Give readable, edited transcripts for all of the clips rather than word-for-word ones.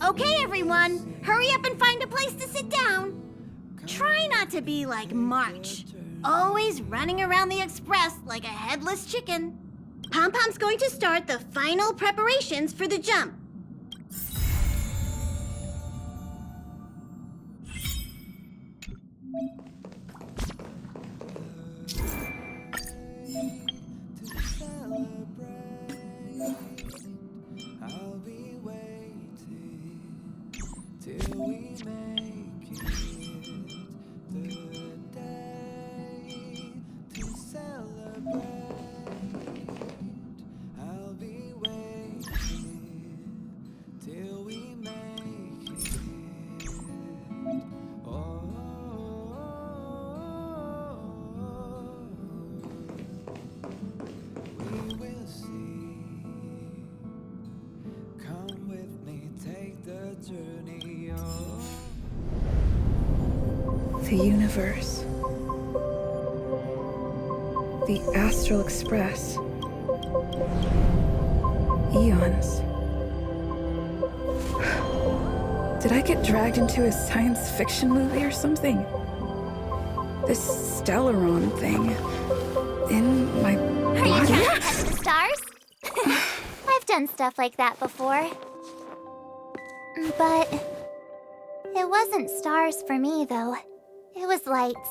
Okay, everyone, hurry up and find a place to sit down. Try not to be like March, always running around the express like a headless chicken. Pom-Pom's going to start the final preparations for the jump. I'll be waiting till we make it the day to celebrate. I'll be waiting till we make it. Oh, we will see. Come with me, take the journey on. The universe. The Astral Express. Eons. Did I get dragged into a science fiction movie or something? This Stellaron thing in my Are you body? trying to touch the stars? I've done stuff like that before. But it wasn't stars for me, though. It was lights.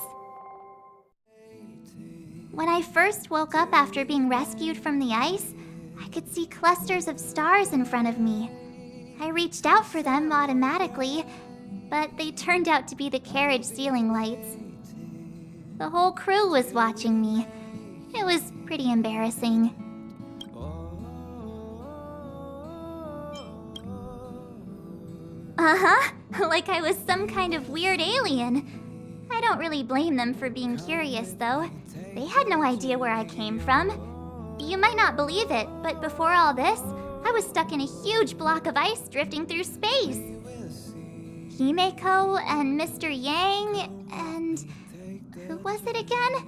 When I first woke up after being rescued from the ice, I could see clusters of stars in front of me. I reached out for them automatically, but they turned out to be the carriage ceiling lights. The whole crew was watching me. It was pretty embarrassing. Like I was some kind of weird alien. I don't really blame them for being curious, though. They had no idea where I came from. You might not believe it, but before all this, I was stuck in a huge block of ice drifting through space. Himeko and Mr. Yang and... who was it again?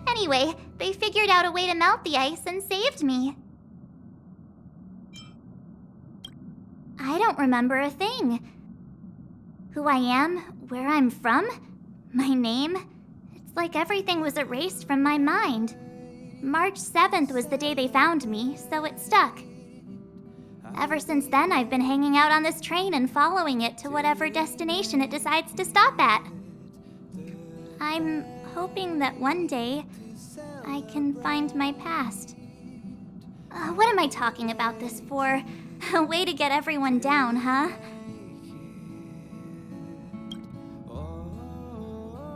Anyway, they figured out a way to melt the ice and saved me. I don't remember a thing. Who I am, where I'm from, my name. It's like everything was erased from my mind. March 7th was the day they found me, so it stuck. Ever since then, I've been hanging out on this train and following it to whatever destination it decides to stop at. I'm hoping that one day I can find my past. What am I talking about this for? A way to get everyone down, huh?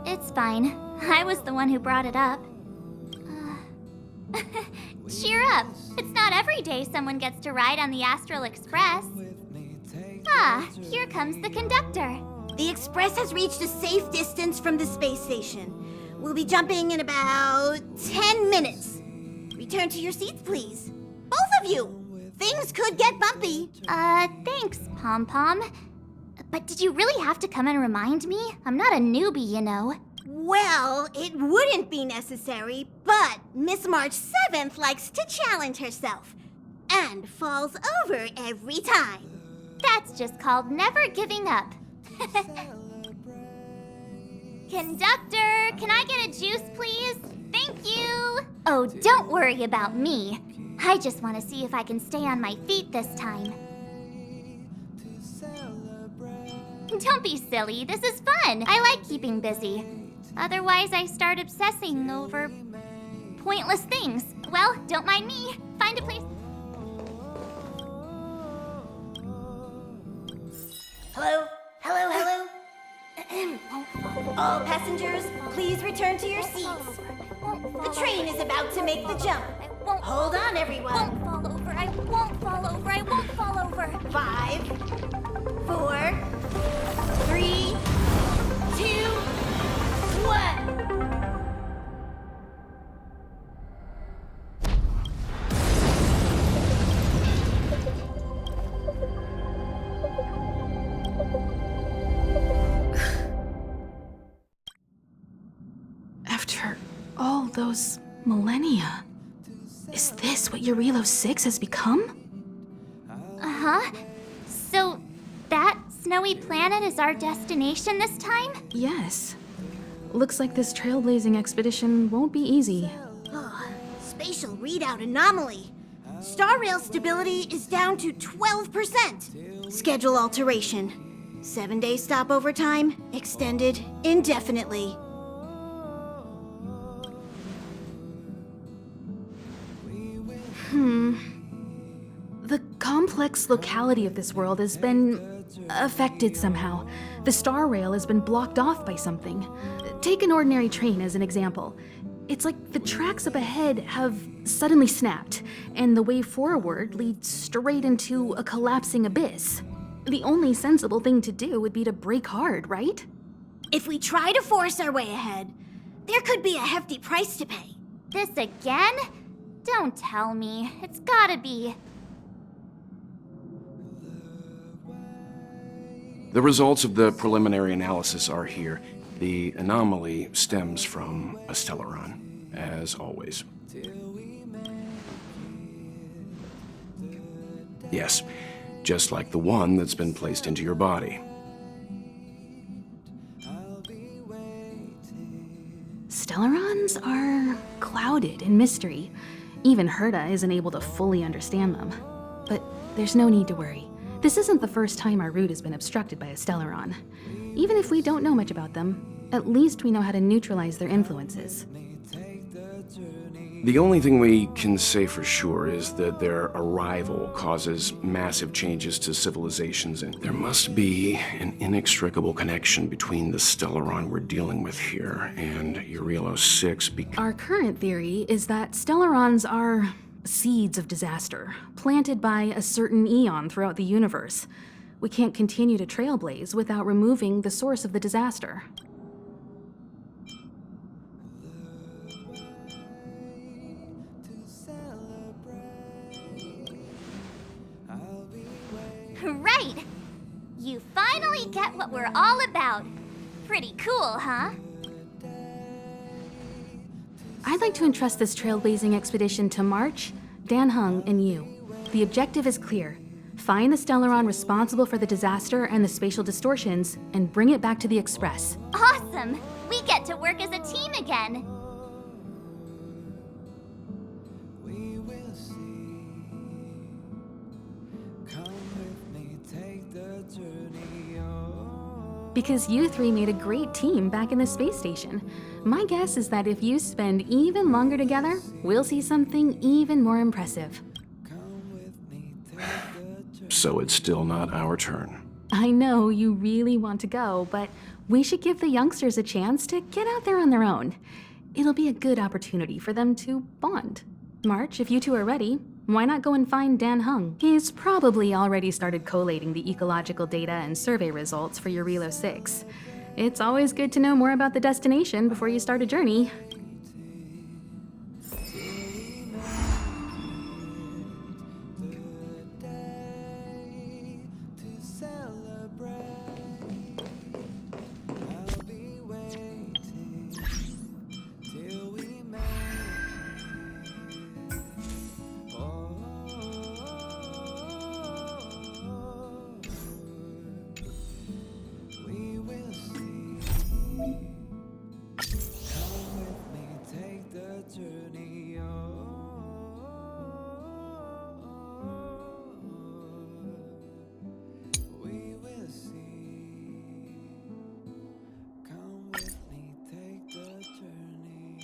It's fine. I was the one who brought it up. Cheer up. It's not every day someone gets to ride on the Astral Express. Ah, here comes the conductor. The express has reached a safe distance from the space station. We'll be jumping in about 10 minutes. Return to your seats, please. Both of you! Things could get bumpy. Thanks, Pom-Pom. But did you really have to come and remind me? I'm not a newbie, you know. Well, it wouldn't be necessary, but Miss March 7th likes to challenge herself and falls over every time. That's just called never giving up. Conductor, can I get a juice, please? Thank you. Oh, don't worry about me. I just want to see if I can stay on my feet this time. Don't be silly. This is fun. I like keeping busy. Otherwise, I start obsessing over pointless things. Well, don't mind me. Find a place. Hello? Hello, hello? All passengers, please return to your seats. The train is about to make the jump. Hold on, everyone. I won't fall over. I won't fall over. I won't fall over. 5, 4, 3, 2, 1. After all those millennia, is this what Eurilo 6 has become? Uh-huh. So, That snowy planet is our destination this time? Yes. Looks like this trailblazing expedition won't be easy. Oh, spatial readout anomaly. Star rail stability is down to 12%. Schedule alteration. 7-day stopover time extended indefinitely. The complex locality of this world has been affected somehow. The star rail has been blocked off by something. Take an ordinary train as an example. It's like the tracks up ahead have suddenly snapped, and the way forward leads straight into a collapsing abyss. The only sensible thing to do would be to brake hard, right? If we try to force our way ahead, there could be a hefty price to pay. This again? Don't tell me. It's gotta be. The results of the preliminary analysis are here. The anomaly stems from a Stellaron, as always. Yes, just like the one that's been placed into your body. Stellarons are clouded in mystery. Even Herta isn't able to fully understand them. But there's no need to worry. This isn't the first time our route has been obstructed by a Stellaron. Even if we don't know much about them, at least we know how to neutralize their influences. The only thing we can say for sure is that their arrival causes massive changes to civilizations, and there must be an inextricable connection between the Stellaron we're dealing with here and Eurilo 6 Our current theory is that Stellarons are seeds of disaster, planted by a certain eon throughout the universe. We can't continue to trailblaze without removing the source of the disaster. Right! You finally get what we're all about. Pretty cool, huh? I'd like to entrust this trailblazing expedition to March, Dan Heng, and you. The objective is clear. Find the Stellaron responsible for the disaster and the spatial distortions, and bring it back to the Express. Awesome! We get to work as a team again. We will see. Come with me, take the journey on. Because you three made a great team back in the space station. My guess is that if you spend even longer together, we'll see something even more impressive. Come with me, take the journey. So it's still not our turn. I know you really want to go, but we should give the youngsters a chance to get out there on their own. It'll be a good opportunity for them to bond. March, if you two are ready, why not go and find Dan Heng? He's probably already started collating the ecological data and survey results for Eurilo 6. It's always good to know more about the destination before you start a journey. To celebrate, I'll be waiting till we make it. Oh, we will see. Come with me, take the journey on. We will see. Come with me, take the journey.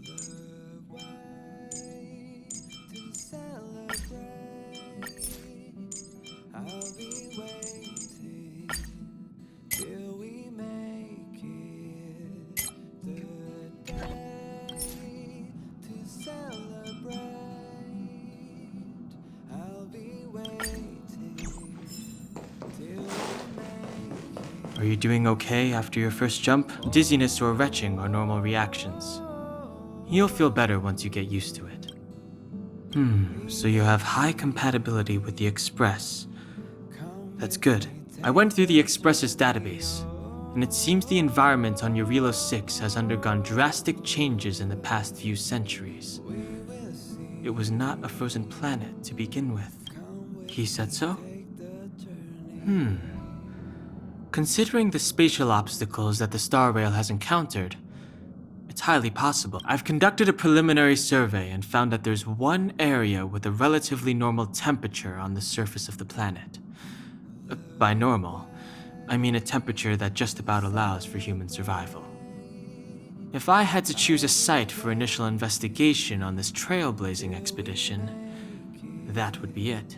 The way to celebrate. I'll be waiting till we make it. The day to celebrate. I'll be waiting till we make it. Are you doing okay after your first jump? Dizziness or retching are normal reactions. You'll feel better once you get used to it. So you have high compatibility with the Express. That's good. I went through the Express's database, and it seems the environment on Eurilo 6 has undergone drastic changes in the past few centuries. It was not a frozen planet to begin with. He said so? Considering the spatial obstacles that the Star Rail has encountered, it's highly possible. I've conducted a preliminary survey and found that there's one area with a relatively normal temperature on the surface of the planet. By normal, I mean a temperature that just about allows for human survival. If I had to choose a site for initial investigation on this trailblazing expedition, that would be it.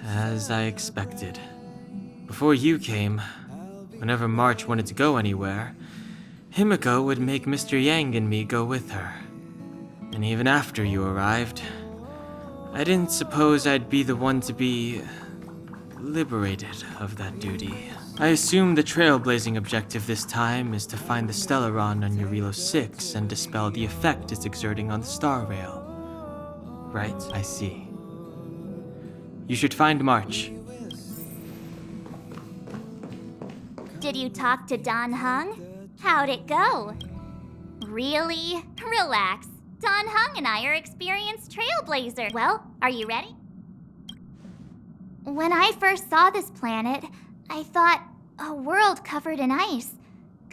As I expected. Before you came, whenever March wanted to go anywhere, Himiko would make Mr. Yang and me go with her. And even after you arrived, I didn't suppose I'd be the one to be liberated of that duty. I assume the trailblazing objective this time is to find the Stellaron on Eurilo 6 and dispel the effect it's exerting on the Star Rail. Right, I see. You should find March. Did you talk to Don Hung? How'd it go? Really? Relax. Don Hung and I are experienced trailblazers. Well, are you ready? When I first saw this planet, I thought, a world covered in ice.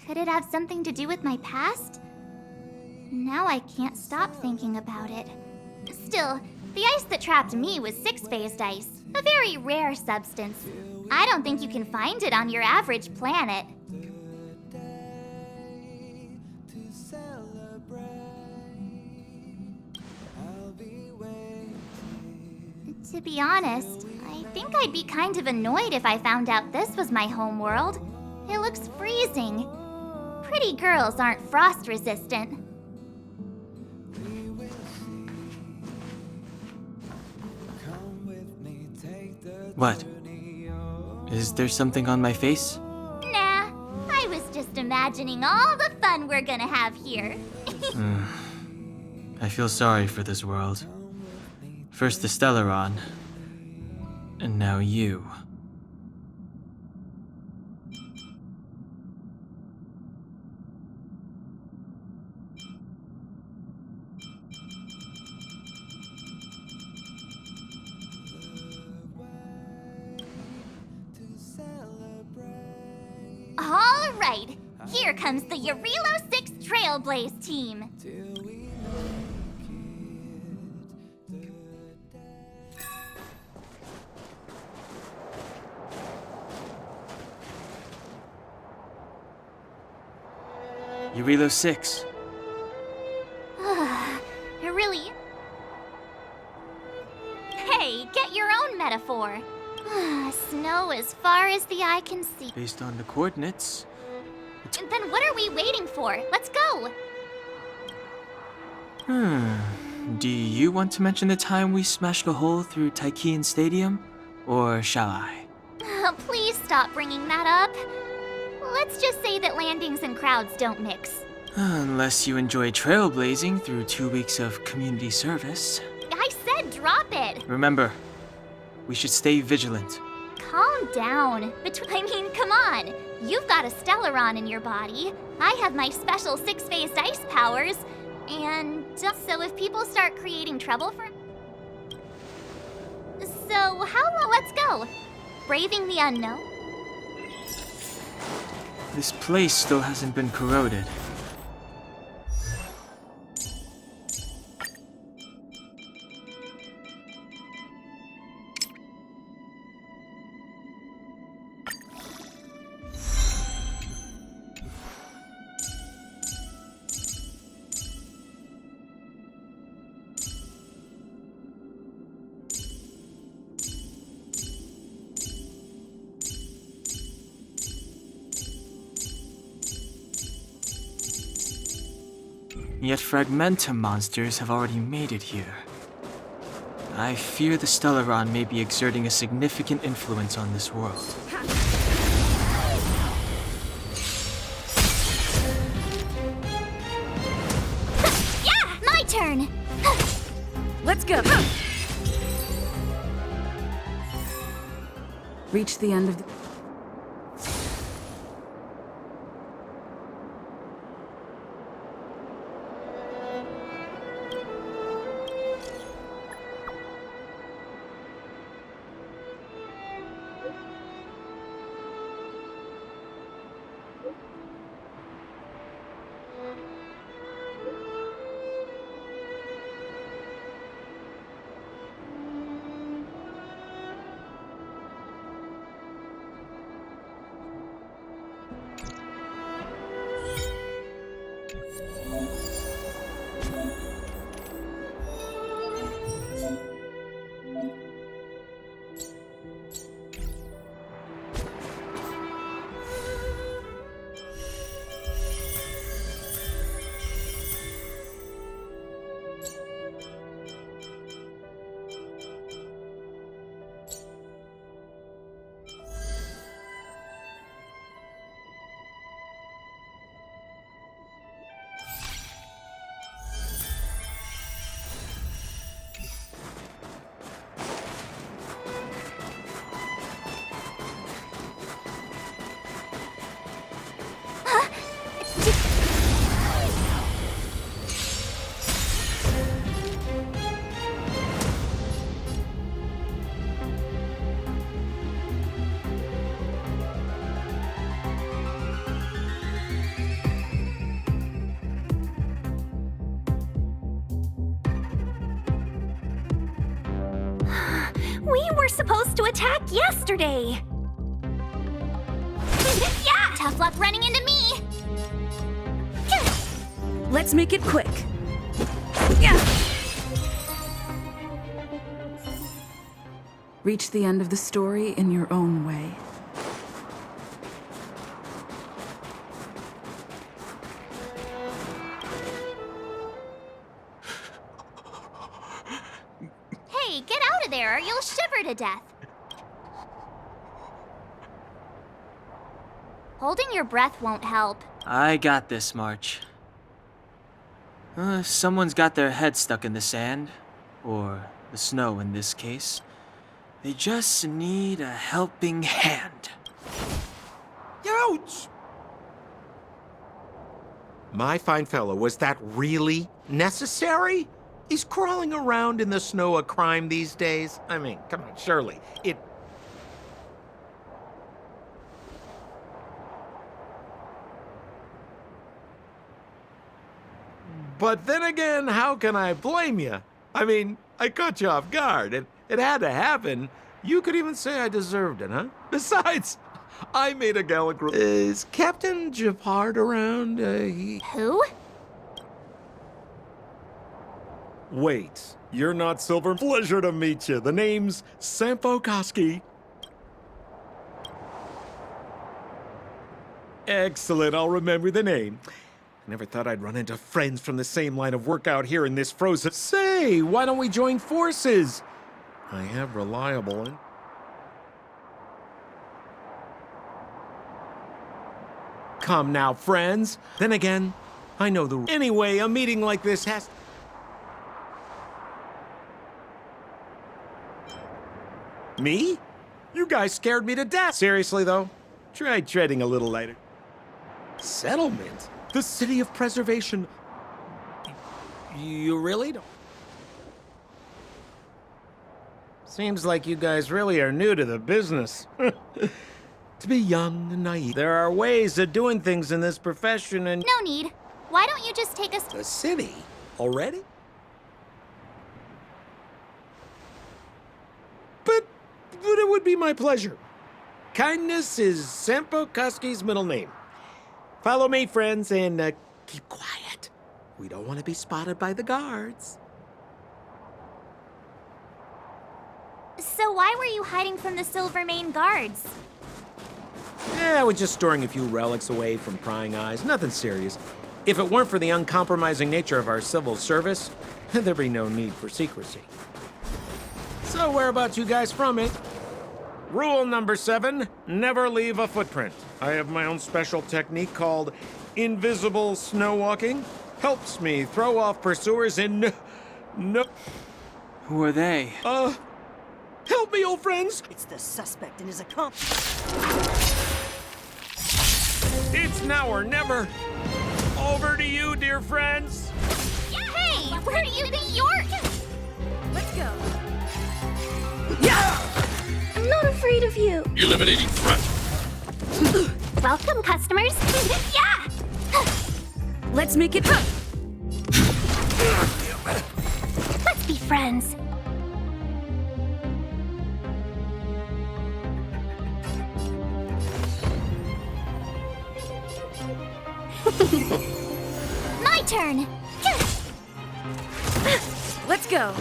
Could it have something to do with my past? Now I can't stop thinking about it. Still, the ice that trapped me was six-phased ice, a very rare substance. I don't think you can find it on your average planet. To be honest, I think I'd be kind of annoyed if I found out this was my home world. It looks freezing. Pretty girls aren't frost resistant. What? Is there something on my face? Nah, I was just imagining all the fun we're gonna have here. I feel sorry for this world. First the Stellaron, and now you. All right, here comes the Eurilo 6 Trailblaze team. Eurilo 6. Really? Hey, get your own metaphor. Snow as far as the eye can see. Based on the coordinates. Then what are we waiting for? Let's go! Do you want to mention the time we smashed a hole through Taikian Stadium? Or shall I? Please stop bringing that up. Let's just say that landings and crowds don't mix. Unless you enjoy trailblazing through 2 weeks of community service. I said drop it! Remember, we should stay vigilant. Calm down. Come on. You've got a Stellaron in your body. I have my special six-phased ice powers. And so if people start creating trouble for... So how long? Let's go. Braving the unknown? This place still hasn't been corroded. Yet Fragmentum monsters have already made it here. I fear the Stellaron may be exerting a significant influence on this world. Yeah, my turn! Let's go. Reach the end of the... We were supposed to attack yesterday! Yeah! Tough luck running into me! Let's make it quick. Yeah. Reach the end of the story in your own way. Hey, get out of there or you'll shiver to death. Holding your breath won't help. I got this, March. If someone's got their head stuck in the sand, or the snow in this case, they just need a helping hand. Ouch! My fine fellow, was that really necessary? Is crawling around in the snow a crime these days? I mean, come on, surely. It... But then again, how can I blame you? I mean, I caught you off guard. It had to happen. You could even say I deserved it, huh? Besides, I made a gallant... Is Captain Japard around? Who? Wait, you're not Silver? Pleasure to meet you. The name's Sampo Koski. Excellent, I'll remember the name. I never thought I'd run into friends from the same line of work out here in this frozen... Say, why don't we join forces? I have reliable and... Come now, friends. Then again, I know the... Anyway, a meeting like this has... Me? You guys scared me to death. Seriously, though, try treading a little lighter. Settlement? The city of preservation. You really don't? Seems like you guys really are new to the business. To be young and naive. There are ways of doing things in this profession and... No need. Why don't you just take us... The city? Already? But it would be my pleasure. Kindness is Sampo Koski's middle name. Follow me, friends, and keep quiet. We don't want to be spotted by the guards. So why were you hiding from the Silvermane guards? Yeah, I was just storing a few relics away from prying eyes. Nothing serious. If it weren't for the uncompromising nature of our civil service, there'd be no need for secrecy. So whereabouts you guys from, eh? Rule number 7, never leave a footprint. I have my own special technique called invisible snow walking. Helps me throw off pursuers in no... Who are they? Help me, old friends! It's the suspect and his accomplice. It's now or never. Over to you, dear friends. Hey, where do you think you're? Let's go. I'm not afraid of you. Eliminating threat. Welcome, customers. Yeah! Let's make it. Let's be friends. My turn. Let's go.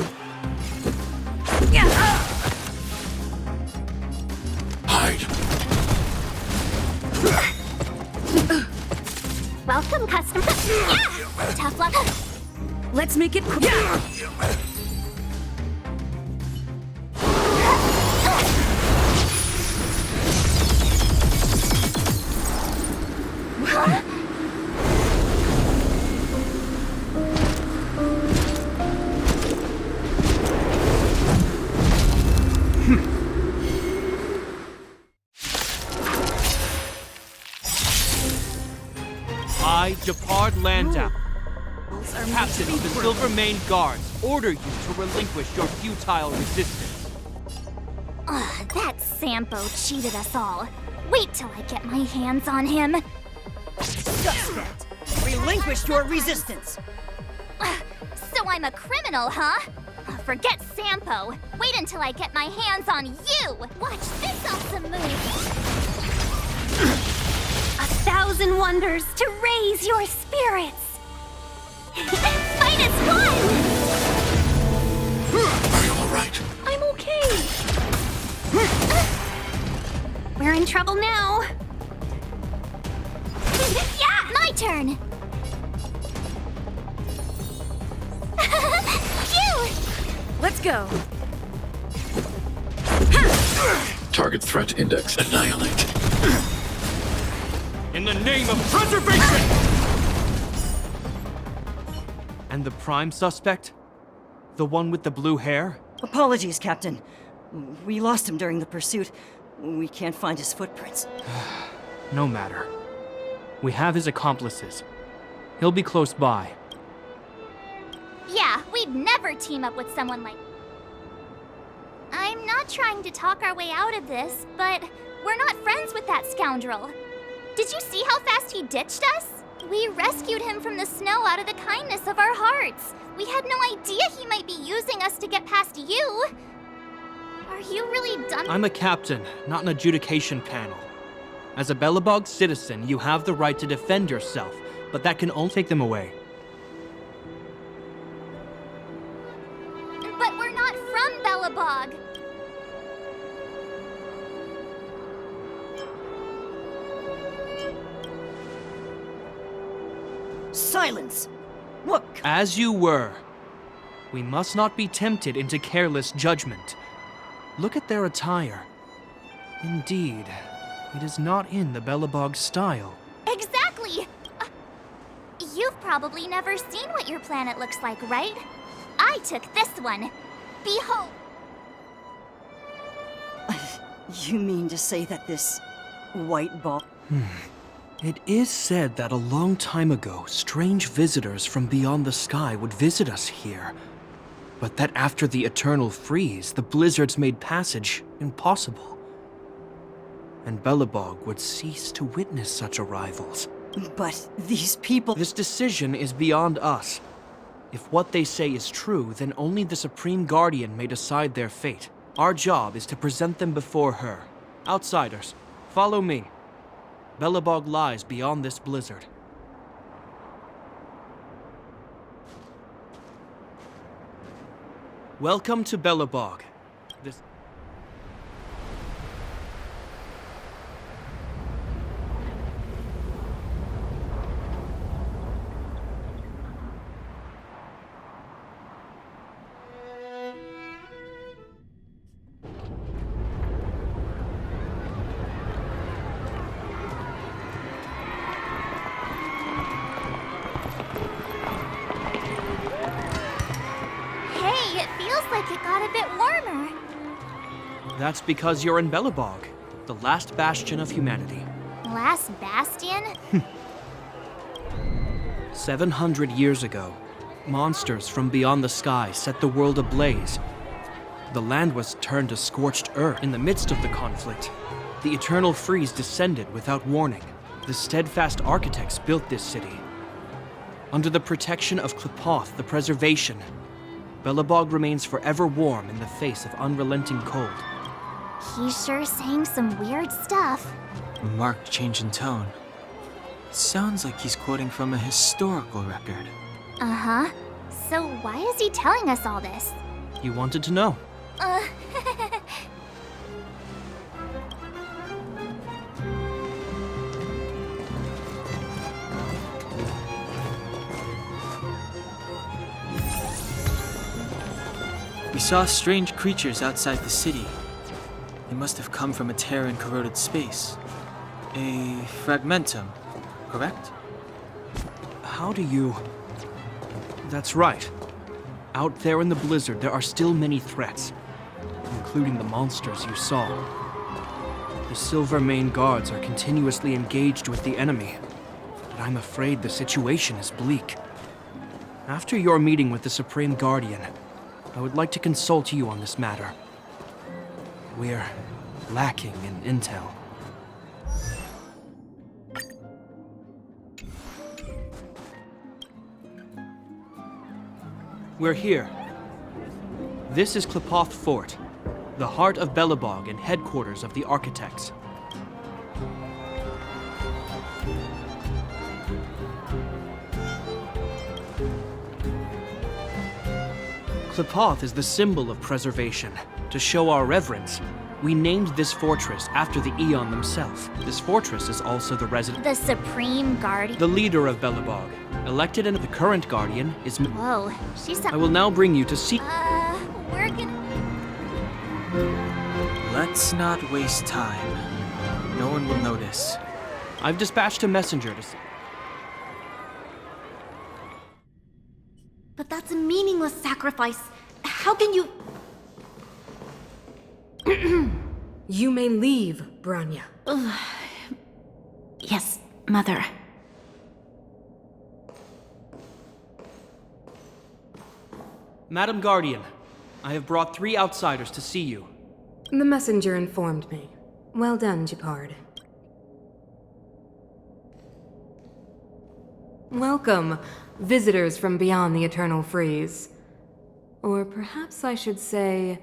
Hide. Welcome, customer. Yeah! Tough luck. Let's make it quick. I, Japard Landau, Captain of the Silvermane Guards, order you to relinquish your futile resistance. Ugh, that Sampo cheated us all. Wait till I get my hands on him. Suspect! Relinquish your resistance! So I'm a criminal, huh? Forget Sampo. Wait until I get my hands on you. Watch this awesome move. 1,000 wonders to raise your spirits. Fight is fun! Are you all right? I'm okay. We're in trouble now. Yeah, my turn. Phew! Let's go. Target threat index annihilate. In the name of preservation! And the prime suspect? The one with the blue hair? Apologies, Captain. We lost him during the pursuit. We can't find his footprints. No matter. We have his accomplices. He'll be close by. Yeah, we'd never team up with someone like... I'm not trying to talk our way out of this, but we're not friends with that scoundrel. Did you see how fast he ditched us? We rescued him from the snow out of the kindness of our hearts. We had no idea he might be using us to get past you. Are you really done? I'm a captain, not an adjudication panel. As a Belobog citizen, you have the right to defend yourself, but that can only take them away. But we're not from Belobog. Silence! What? As you were. We must not be tempted into careless judgment. Look at their attire. Indeed, it is not in the Belobog style. Exactly! You've probably never seen what your planet looks like, right? I took this one. Behold! You mean to say that this white ball... It is said that a long time ago, strange visitors from beyond the sky would visit us here. But that after the eternal freeze, the blizzards made passage impossible. And Belobog would cease to witness such arrivals. But these people... This decision is beyond us. If what they say is true, then only the Supreme Guardian may decide their fate. Our job is to present them before her. Outsiders, follow me. Belobog lies beyond this blizzard. Welcome to Belobog. This... Hey, it feels like it got a bit warmer. That's because you're in Belobog, the last bastion of humanity. Last bastion? 700 years ago, monsters from beyond the sky set the world ablaze. The land was turned to scorched earth. In the midst of the conflict, the eternal freeze descended without warning. The steadfast architects built this city. Under the protection of Klepoth, the preservation, Belobog remains forever warm in the face of unrelenting cold. He's sure saying some weird stuff. A marked change in tone. It sounds like he's quoting from a historical record. Uh-huh. So why is he telling us all this? You wanted to know. We saw strange creatures outside the city. They must have come from a tear in corroded space. A fragmentum, correct? How do you... That's right. Out there in the blizzard, there are still many threats, including the monsters you saw. The Silvermane guards are continuously engaged with the enemy, but I'm afraid the situation is bleak. After your meeting with the Supreme Guardian, I would like to consult you on this matter. We're lacking in intel. We're here. This is Klepoth Fort, the heart of Belobog and headquarters of the architects. Klepoth is the symbol of preservation. To show our reverence, we named this fortress after the Eon themselves. This fortress is also the resident... The Supreme Guardian? The leader of Belobog. Elected and the current guardian is... Whoa, she's... I will now bring you to see... we're gonna... Let's not waste time. No one will notice. I've dispatched a messenger to... But that's a meaningless sacrifice. How can you... You may leave, Branya. Yes, Mother. Madam Guardian, I have brought 3 outsiders to see you. The messenger informed me. Well done, Gepard. Welcome, visitors from beyond the Eternal Freeze. Or perhaps I should say,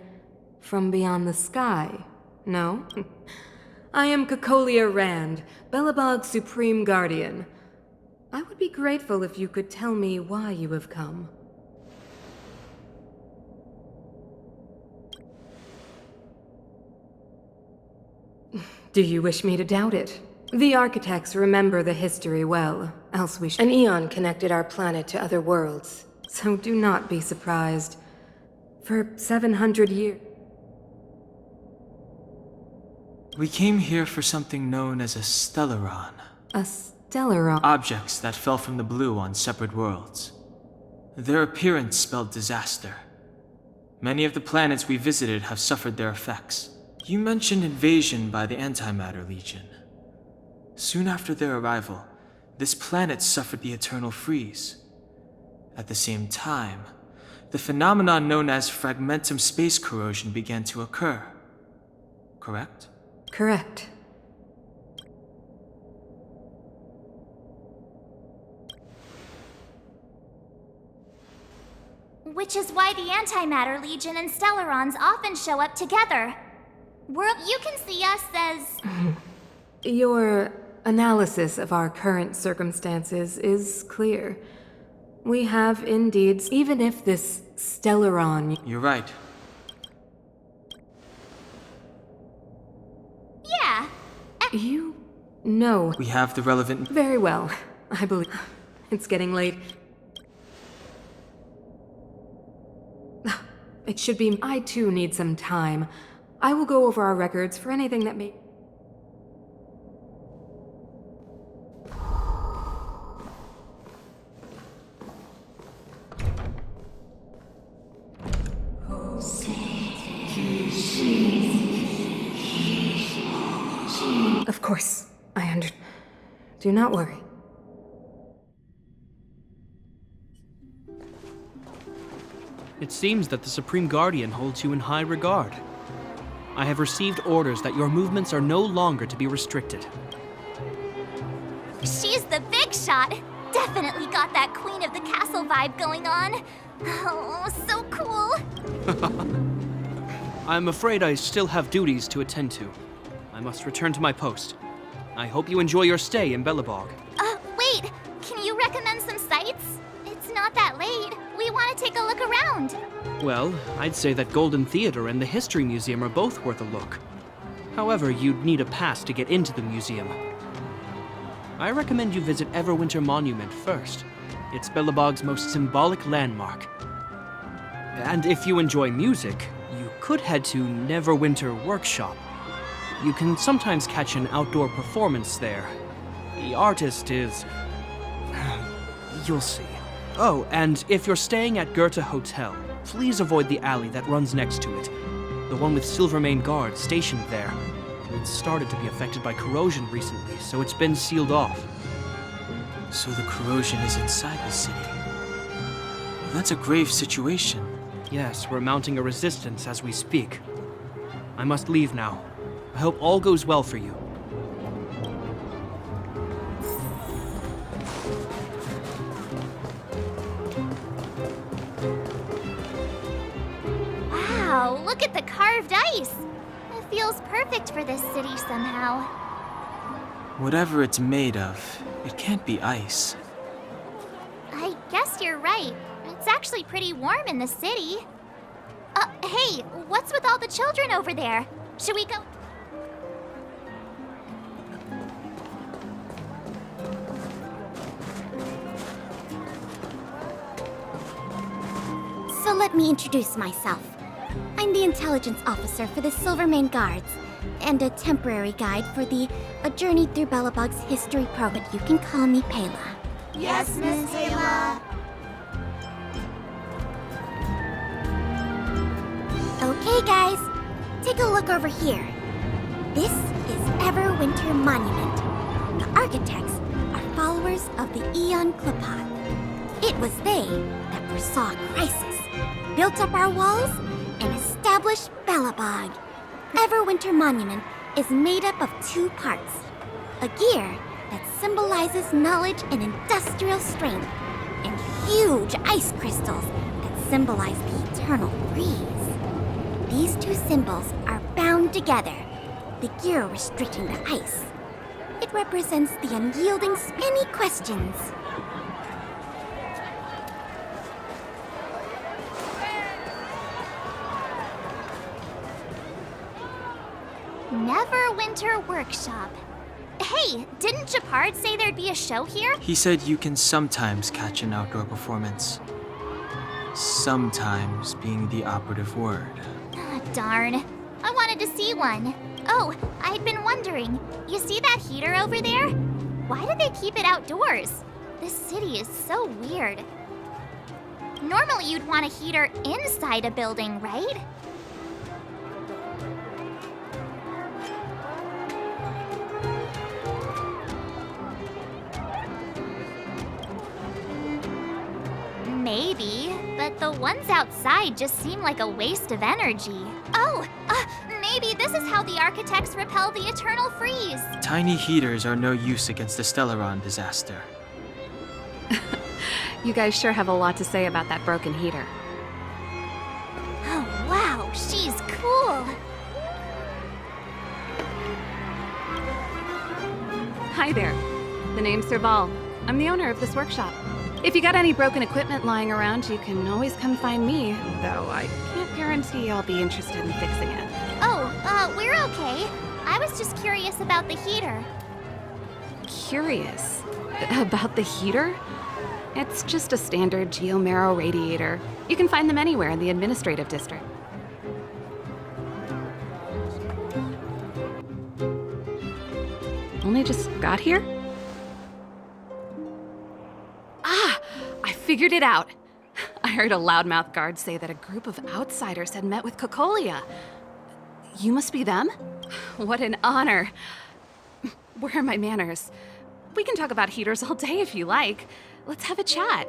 from beyond the sky. No? I am Cocolia Rand, Belobog's Supreme Guardian. I would be grateful if you could tell me why you have come. Do you wish me to doubt it? The architects remember the history well, else we An eon connected our planet to other worlds, so do not be surprised. For 700 years... We came here for something known as a stellaron. A stellaron? Objects that fell from the blue on separate worlds. Their appearance spelled disaster. Many of the planets we visited have suffered their effects. You mentioned invasion by the Antimatter Legion. Soon after their arrival, this planet suffered the eternal freeze. At the same time, the phenomenon known as fragmentum space corrosion began to occur. Correct? Correct. Which is why the Antimatter Legion and Stellarons often show up together. You can see us as... Your analysis of our current circumstances is clear. We have indeed, even if this stellaron... You're right. Yeah. You know... We have the relevant... Very well. I believe... It's getting late. It should be... I too need some time. I will go over our records for anything that may... Of course, Do not worry. It seems that the Supreme Guardian holds you in high regard. I have received orders that your movements are no longer to be restricted. She's the big shot. Definitely got that Queen of the Castle vibe going on. Oh, so cool. I'm afraid I still have duties to attend to. I must return to my post. I hope you enjoy your stay in Belobog. Wait. Can you recommend some sites? It's not that late. We want to take a look around. Well, I'd say that Golden Theater and the History Museum are both worth a look. However, you'd need a pass to get into the museum. I recommend you visit Everwinter Monument first. It's Belobog's most symbolic landmark. And if you enjoy music, you could head to Neverwinter Workshop. You can sometimes catch an outdoor performance there. The artist is... you'll see. Oh, and if you're staying at Goethe Hotel, please avoid the alley that runs next to it. The one with Silvermane guards stationed there. It's started to be affected by corrosion recently, so it's been sealed off. So the corrosion is inside the city. That's a grave situation. Yes, we're mounting a resistance as we speak. I must leave now. I hope all goes well for you. Wow, look at the carved ice. It feels perfect for this city somehow. Whatever it's made of, it can't be ice. I guess you're right. It's actually pretty warm in the city. Hey, what's with all the children over there? Should we go? So let me introduce myself. I'm the intelligence officer for the Silvermane Guards, and a temporary guide for the A Journey Through Belobog's history program. You can call me Pela. Yes, Miss Taylor. Okay, guys, take a look over here. This is Everwinter Monument. The architects are followers of the Aeon Klapat. It was they that foresaw crisis, built up our walls, and established Belobog. Everwinter Monument is made up of two parts. A gear that symbolizes knowledge and industrial strength, and huge ice crystals that symbolize the eternal freeze. These two symbols are bound together, the gear restricting the ice. It represents the unyielding any questions. Neverwinter Workshop. Hey, didn't Japard say there'd be a show here? He said you can sometimes catch an outdoor performance. Sometimes being the operative word. Darn. I wanted to see one. Oh, I'd been wondering. You see that heater over there? Why do they keep it outdoors? This city is so weird. Normally you'd want a heater inside a building, right? Maybe, but the ones outside just seem like a waste of energy. Oh, maybe this is how the architects repel the eternal freeze. Tiny heaters are no use against the Stellaron disaster. You guys sure have a lot to say about that broken heater. Oh, wow, she's cool. Hi there. The name's Serval. I'm the owner of this workshop. If you got any broken equipment lying around, you can always come find me, though I can't guarantee I'll be interested in fixing it. Oh, we're okay. I was just curious about the heater. Curious? About the heater? It's just a standard geomarrow radiator. You can find them anywhere in the administrative district. Only just got here? I figured it out. I heard a loudmouth guard say that a group of outsiders had met with Cocolia. You must be them? What an honor. Where are my manners? We can talk about heaters all day if you like. Let's have a chat.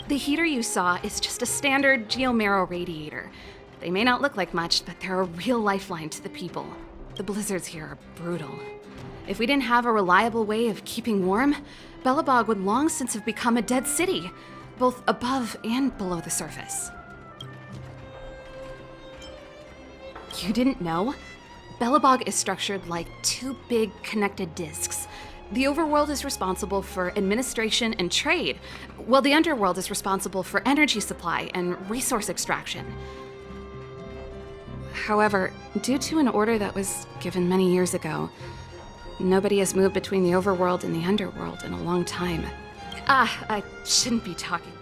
The heater you saw is just a standard geomero radiator. They may not look like much, but they're a real lifeline to the people. The blizzards here are brutal. If we didn't have a reliable way of keeping warm, Belobog would long since have become a dead city, both above and below the surface. You didn't know? Belobog is structured like two big connected disks. The overworld is responsible for administration and trade, while the underworld is responsible for energy supply and resource extraction. However, due to an order that was given many years ago, nobody has moved between the overworld and the underworld in a long time. I shouldn't be talking.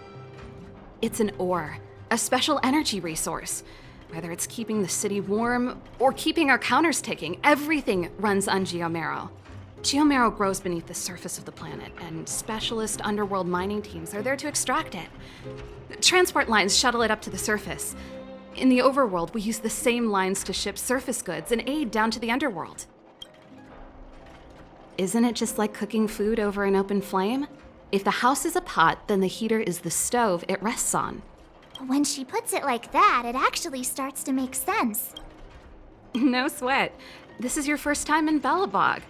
It's an ore, a special energy resource. Whether it's keeping the city warm or keeping our counters ticking, everything runs on Geomero. Geomero grows beneath the surface of the planet, and specialist underworld mining teams are there to extract it. Transport lines shuttle it up to the surface. In the overworld, we use the same lines to ship surface goods and aid down to the underworld. Isn't it just like cooking food over an open flame? If the house is a pot, then the heater is the stove it rests on. When she puts it like that, it actually starts to make sense. No sweat. This is your first time in Belobog.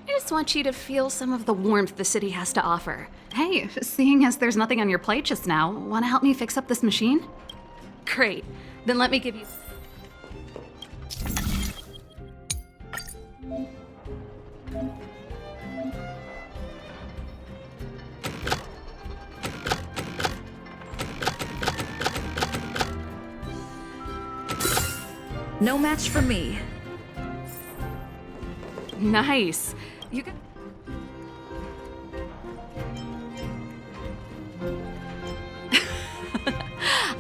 I just want you to feel some of the warmth the city has to offer. Hey, seeing as there's nothing on your plate just now, want to help me fix up this machine? Great. Then let me give you... No match for me. Nice. You got...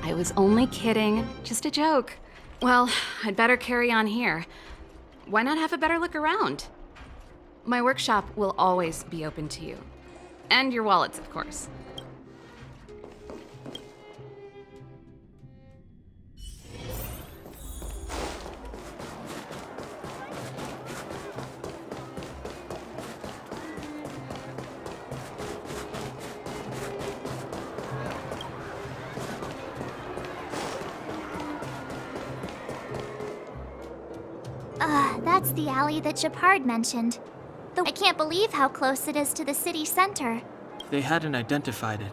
I was only kidding. Just a joke. Well, I'd better carry on here. Why not have a better look around? My workshop will always be open to you. And your wallets, of course. That's the alley that Japard mentioned. I can't believe how close it is to the city center. If they hadn't identified it,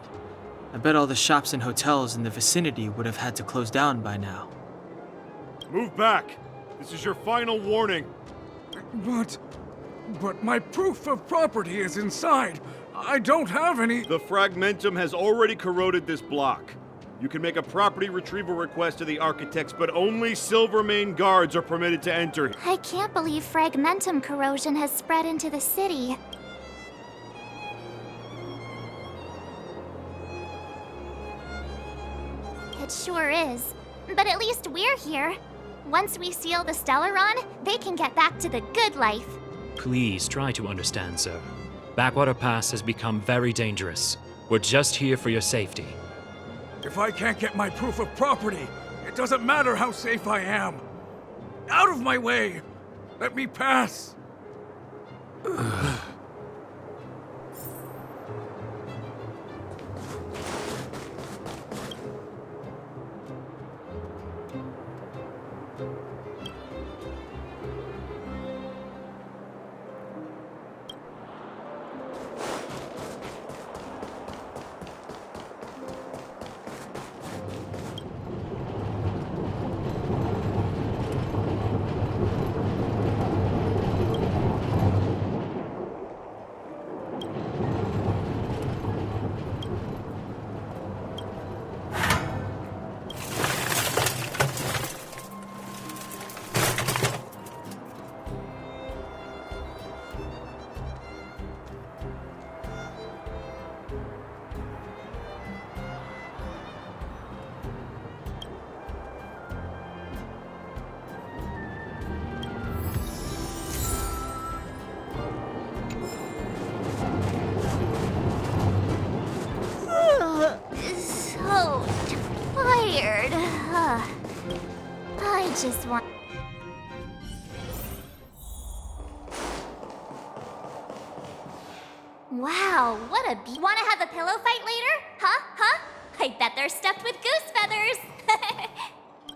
I bet all the shops and hotels in the vicinity would have had to close down by now. Move back! This is your final warning! But my proof of property is inside. I don't have any... The fragmentum has already corroded this block. You can make a property retrieval request to the architects, but only Silvermane guards are permitted to enter. I can't believe fragmentum corrosion has spread into the city. It sure is. But at least we're here. Once we seal the Stellaron, they can get back to the good life. Please try to understand, sir. Backwater Pass has become very dangerous. We're just here for your safety. If I can't get my proof of property, it doesn't matter how safe I am. Out of my way! Let me pass! just want... Wow, what a Wanna have a pillow fight later? Huh? I bet they're stuffed with goose feathers.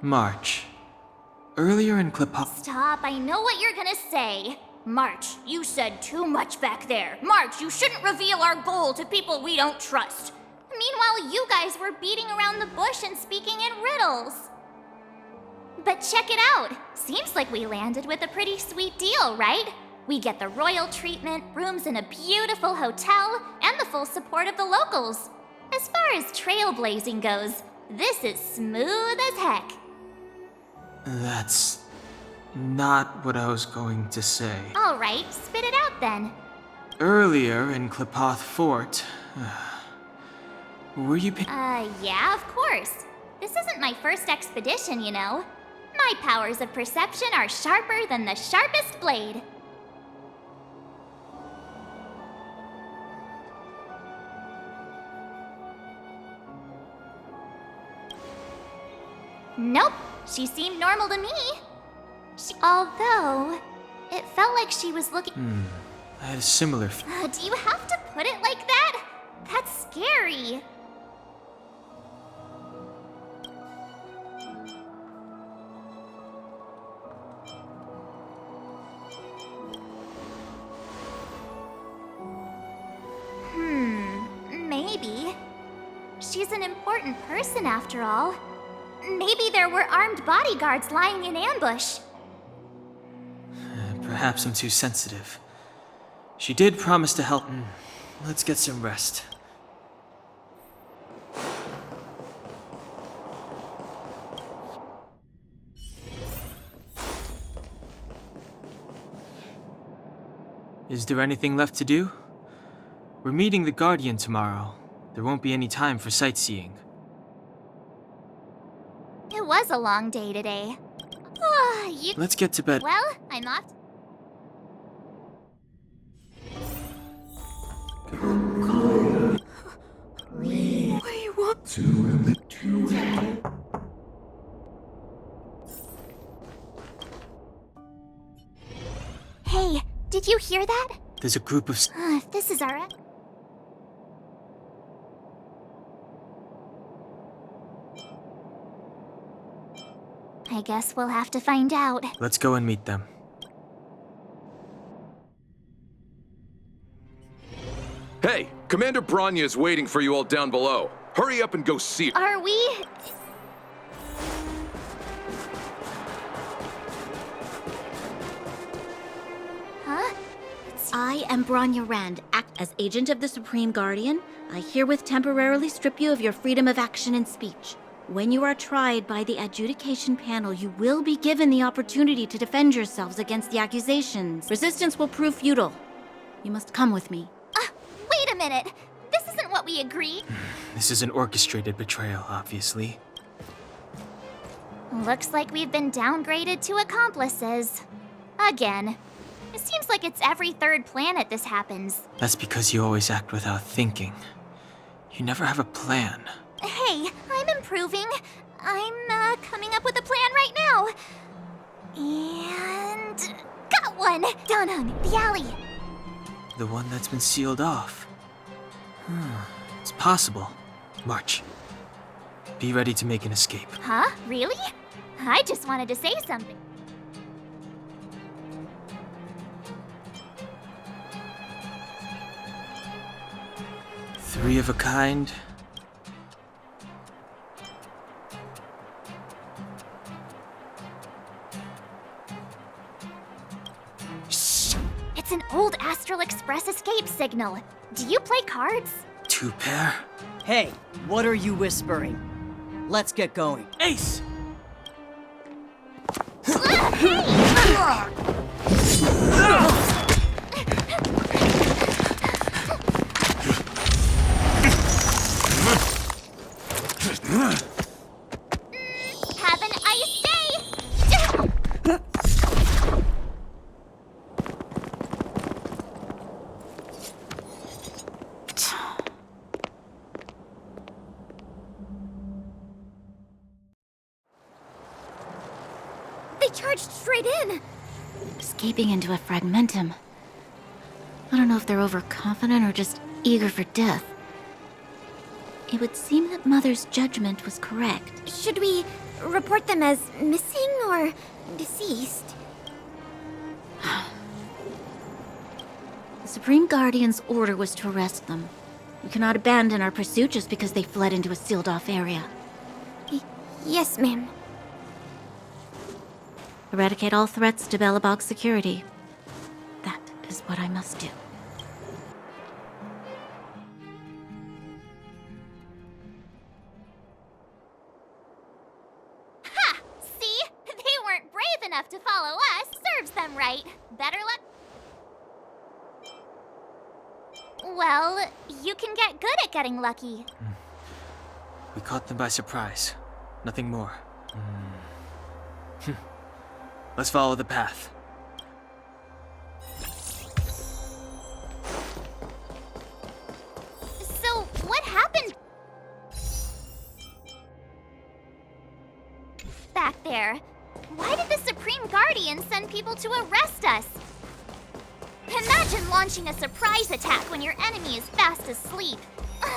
March. Earlier in Clipop... Stop, I know what you're gonna say. March, you said too much back there. March, you shouldn't reveal our goal to people we don't trust. Meanwhile, you guys were beating around the bush and speaking in riddles. But check it out. Seems like we landed with a pretty sweet deal, right? We get the royal treatment, rooms in a beautiful hotel, and the full support of the locals. As far as trailblazing goes, this is smooth as heck. That's not what I was going to say. All right, spit it out then. Earlier in Klipoth Fort, were you Yeah, of course. This isn't my first expedition, you know. My powers of perception are sharper than the sharpest blade. Nope, she seemed normal to me. Although, it felt like she was looking... I had a similar do you have to put it like that? That's scary. Maybe. She's an important person after all. Maybe there were armed bodyguards lying in ambush. Perhaps I'm too sensitive. She did promise to help. Let's get some rest. Is there anything left to do? We're meeting the Guardian tomorrow. There won't be any time for sightseeing. It was a long day today. Let's get to bed. Well, I'm off. Hey, did you hear that? There's a group of... If this is our... I guess we'll have to find out. Let's go and meet them. Hey, Commander Bronya is waiting for you all down below. Hurry up and go see her. Are we... Huh? I am Bronya Rand, act as agent of the Supreme Guardian. I herewith temporarily strip you of your freedom of action and speech. When you are tried by the adjudication panel, you will be given the opportunity to defend yourselves against the accusations. Resistance will prove futile. You must come with me. Wait a minute! This isn't what we agreed. This is an orchestrated betrayal, obviously. Looks like we've been downgraded to accomplices. Again. It seems like it's every third planet this happens. That's because you always act without thinking. You never have a plan. Hey, I'm improving. I'm coming up with a plan right now. And... got one! Down on the alley. The one that's been sealed off. It's possible. March. Be ready to make an escape. Huh? Really? I just wanted to say something. Three of a kind. Shh! It's an old Astral Express escape signal. Do you play cards? Two pair. Hey, what are you whispering? Let's get going. Ace! Have an ice day! charged straight in. Escaping into a fragmentum. I don't know if they're overconfident or just eager for death. It would seem that Mother's judgment was correct. Should we report them as missing or deceased? The Supreme Guardian's order was to arrest them. We cannot abandon our pursuit just because they fled into a sealed-off area. Yes, ma'am. Eradicate all threats to Belobog's security. That is what I must do. Ha! See? They weren't brave enough to follow us. Serves them right. Better luck. Well, you can get good at getting lucky. We caught them by surprise. Nothing more. Let's follow the path. So, what happened back there? Why did the Supreme Guardian send people to arrest us? Imagine launching a surprise attack when your enemy is fast asleep.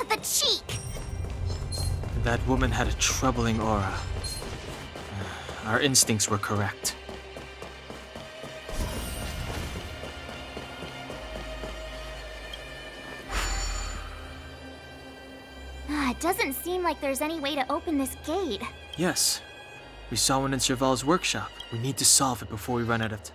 The cheek! That woman had a troubling aura. Our instincts were correct. It doesn't seem like there's any way to open this gate. Yes. We saw one in Serval's workshop. We need to solve it before we run out of time.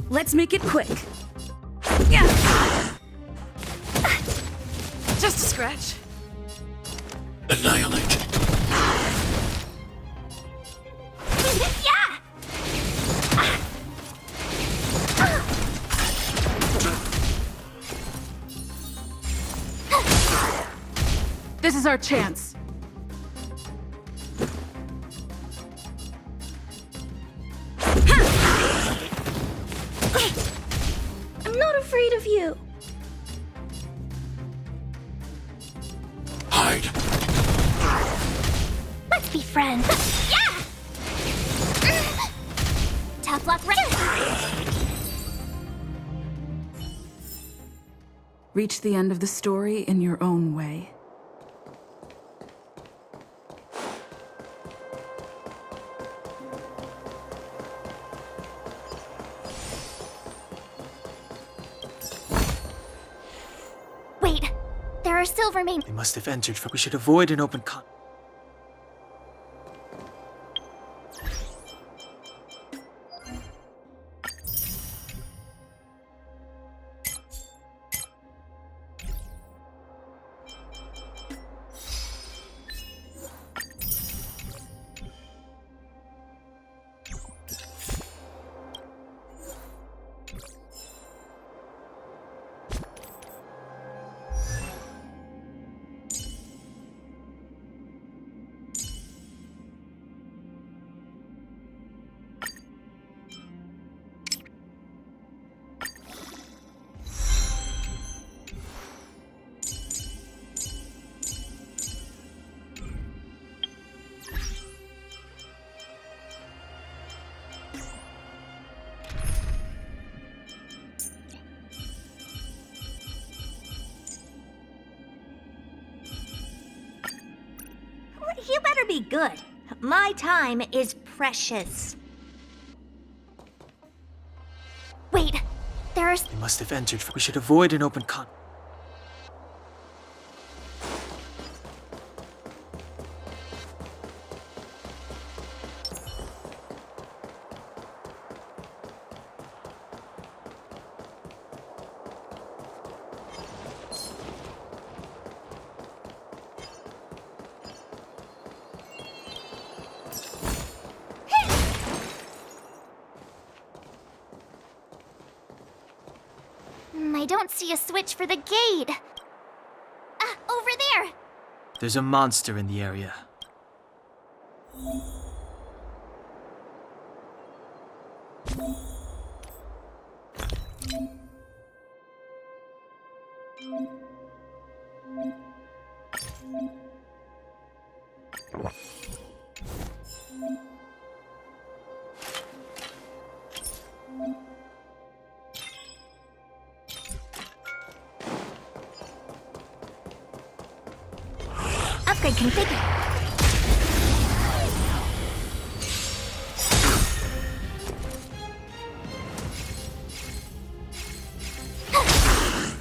Let's make it quick. Just a scratch. Annihilate. This is our chance. I'm not afraid of you. Hide. Let's be friends. Yeah! Tough luck, right? Reach the end of the story in your own way. Wait, there are silver main. They must have entered. We should avoid an open con. You better be good. My time is precious. Wait, there's... They must have entered. We should avoid an open con. don't see a switch for the gate. Over there! There's a monster in the area. Upgrade configured.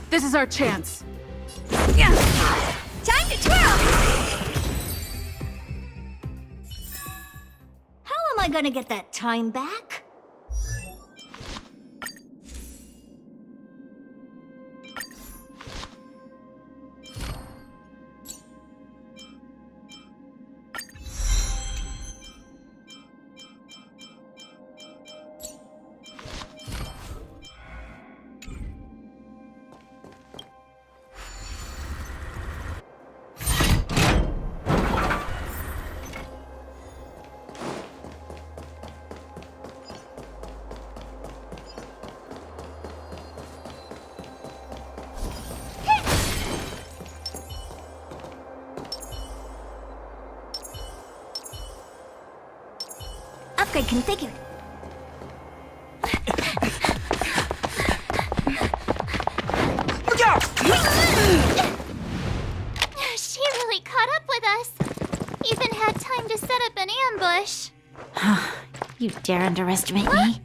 This is our chance. Time to twirl! How am I gonna get that time back? Upgrade configured. Look out! She really caught up with us. Even had time to set up an ambush. You dare underestimate me?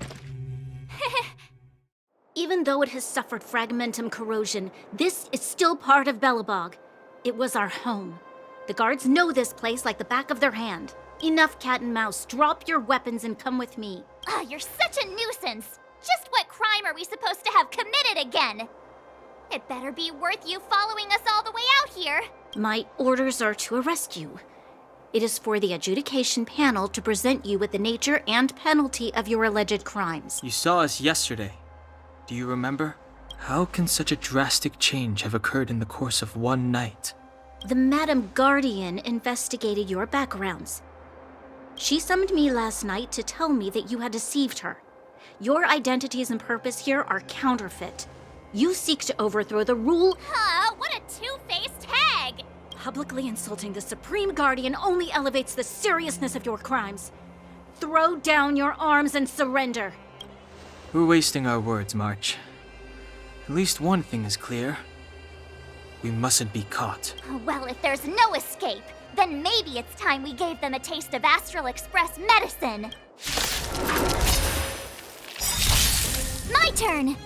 Even though it has suffered fragmentum corrosion, this is still part of Belobog. It was our home. The guards know this place like the back of their hand. Enough cat and mouse. Drop your weapons and come with me. You're such a nuisance. Just what crime are we supposed to have committed again? It better be worth you following us all the way out here. My orders are to arrest you. It is for the adjudication panel to present you with the nature and penalty of your alleged crimes. You saw us yesterday. Do you remember? How can such a drastic change have occurred in the course of one night? The Madam Guardian investigated your backgrounds. She summoned me last night to tell me that you had deceived her. Your identities and purpose here are counterfeit. You seek to overthrow the rule. What a two-faced hag! Publicly insulting the Supreme Guardian only elevates the seriousness of your crimes. Throw down your arms and surrender. We're wasting our words, March. At least one thing is clear. We mustn't be caught. Well, if there's no escape, then maybe it's time we gave them a taste of Astral Express medicine. My turn!